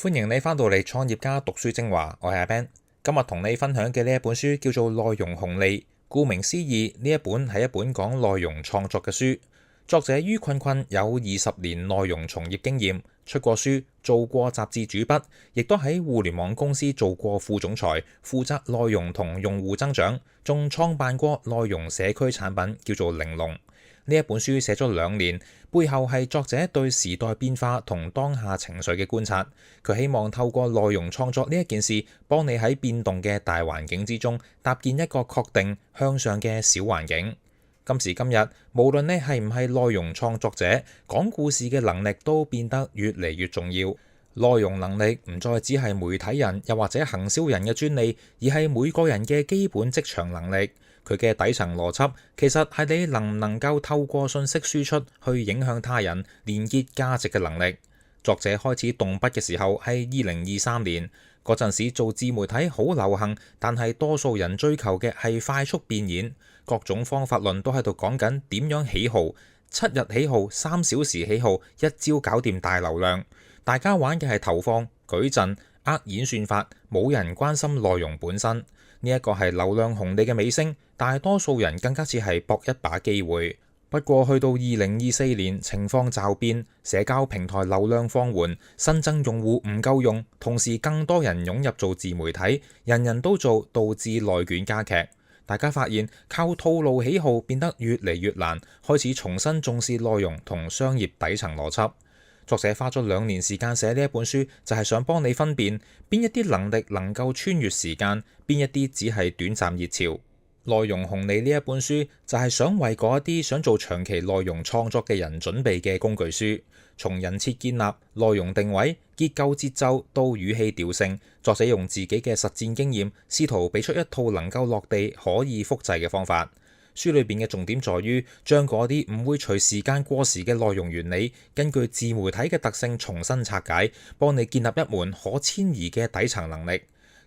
歡迎你返到嚟創業家讀書精華，我係阿 Ben。今日同你分享嘅呢一本書叫做《內容紅利》，顧名思義，呢一本係一本講內容創作嘅書。作者于困困有20年內容從業經驗，出過書，做過雜誌主筆，亦都喺互聯網公司做過副總裁，負責內容同用戶增長，仲創辦過內容社區產品叫做玲瓏。呢一本書寫咗2年，背後係作者對時代變化同當下情緒嘅觀察。佢希望透過內容創作呢一件事，幫你喺變動嘅大環境之中，搭建一個確定向上嘅小環境。今時今日，無論你係唔係內容創作者，講故事嘅能力都變得越嚟越重要。內容能力唔再只係媒體人又或者行銷人嘅專利，而係每個人嘅基本職場能力。佢嘅底層邏輯其實係你能唔能夠透過信息輸出去影響他人、連結價值嘅能力。作者開始動筆嘅時候係2023年，嗰陣時做自媒體好流行，但係多數人追求嘅係快速變現，各種方法論都喺度講緊點樣起號，7日起號、3小時起號，一朝搞掂大流量。大家玩嘅係投放、矩陣、演算法，冇人關心內容本身。呢一個係流量紅利嘅尾聲，大多數人更加似係搏一把機會。不過去到2024年，情況驟變，社交平台流量放緩，新增用戶唔夠用，同時更多人湧入做自媒體，人人都做，導致內卷加劇。大家發現靠套路起號變得越嚟越難，開始重新重視內容同商業底層邏輯。作者花咗2年時間寫呢一本書，就係想幫你分辨邊一啲能力能夠穿越時間，邊一啲只係短暫熱潮。內容紅利呢一本書就係想為嗰一啲想做長期內容創作嘅人準備嘅工具書，從人設建立、內容定位、結構節奏到語氣調性，作者用自己嘅實戰經驗，試圖俾出一套能夠落地、可以複製嘅方法。書裏邊嘅重點在於將嗰啲唔會隨時間過時嘅內容原理，根據自媒體嘅特性重新拆解，幫你建立一門可遷移嘅底層能力。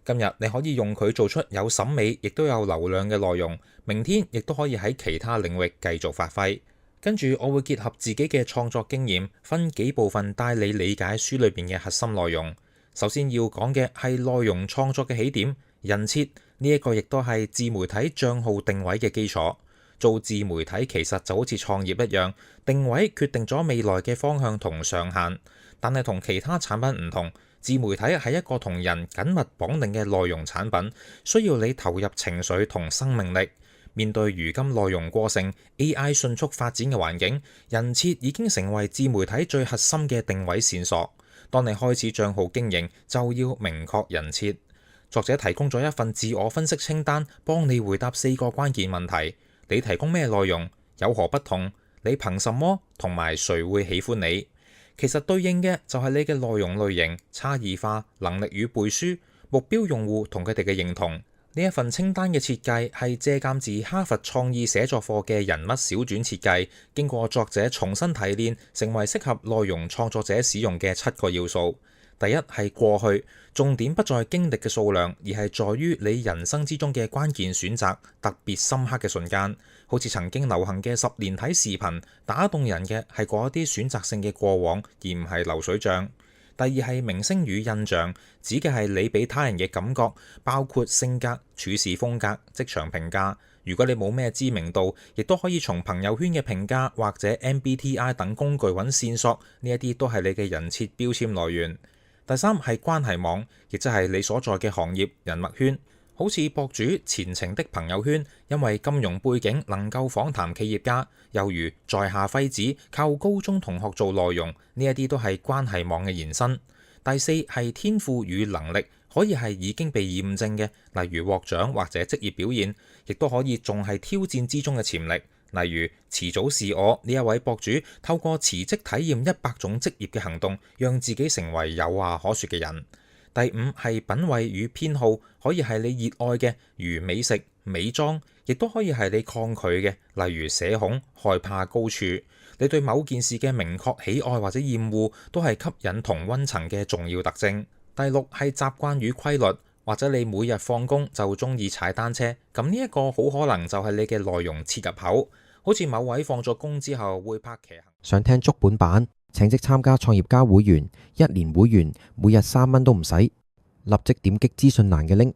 今日你可以用佢做出有審美亦都有流量嘅內容，明天亦都可以喺其他領域繼續發揮。跟住我會結合自己嘅創作經驗，分幾部分帶你理解書裏邊嘅核心內容。首先要講嘅係內容創作嘅起點，人設。呢一個亦都係自媒體帳號定位嘅基礎。做自媒體其實就好似創業一樣，定位決定咗未來嘅方向同上限。但係同其他產品唔同，自媒體係一個同人緊密綁定嘅內容產品，需要你投入情緒同生命力。面對如今內容過剩、AI 迅速發展嘅環境，人設已經成為自媒體最核心嘅定位線索。當你開始帳號經營，就要明確人設。作者提供咗一份自我分析清單，幫你回答4個關鍵問題：你提供咩內容？有何不同？你憑什麼？同埋誰會喜歡你？其實對應嘅就係你嘅內容類型、差異化、能力與背書、目標用戶同佢哋嘅認同。呢一份清單嘅設計係借鑑自哈佛創意寫作課嘅人物小傳設計，經過作者重新提煉，成為適合內容創作者使用嘅7個要素。第一係過去，重點不在經歷嘅數量，而係在於你人生之中嘅關鍵選擇，特別深刻嘅瞬間，好似曾經流行嘅10年睇視頻，打動人嘅係嗰一啲選擇性嘅過往，而唔係流水帳。第二係名聲與印象，指嘅係你俾他人嘅感覺，包括性格、處事風格、職場評價。如果你冇咩知名度，亦都可以從朋友圈嘅評價或者 MBTI 等工具揾線索，呢一啲都係你嘅人設標籤來源。第三係關係網，亦即係你所在嘅行業人脈圈，好似博主前程的朋友圈，因為金融背景能夠訪談企業家，又如在下輝子靠高中同學做內容，呢一啲都係關係網嘅延伸。第四係天賦與能力，可以係已經被驗證嘅，例如獲獎或者職業表現，亦都可以仲係挑戰之中嘅潛力。例如遲早是我呢一位博主，透過辭職體驗100種職業嘅行動，讓自己成為有話可說嘅人。第五係品味與偏好，可以係你熱愛嘅，如美食、美妝，亦都可以係你抗拒嘅，例如社恐、害怕高處。你對某件事嘅明確喜愛或者厭惡，都係吸引同溫層嘅重要特徵。第六係習慣與規律。或者你每日放工就中意踩單車，咁呢一個好可能就係你嘅內容切入口。好似某位放咗工之後會拍騎行。想聽足本版，請即參加創業家會員，1年會員每日3蚊都唔使，立即點擊資訊欄嘅 link。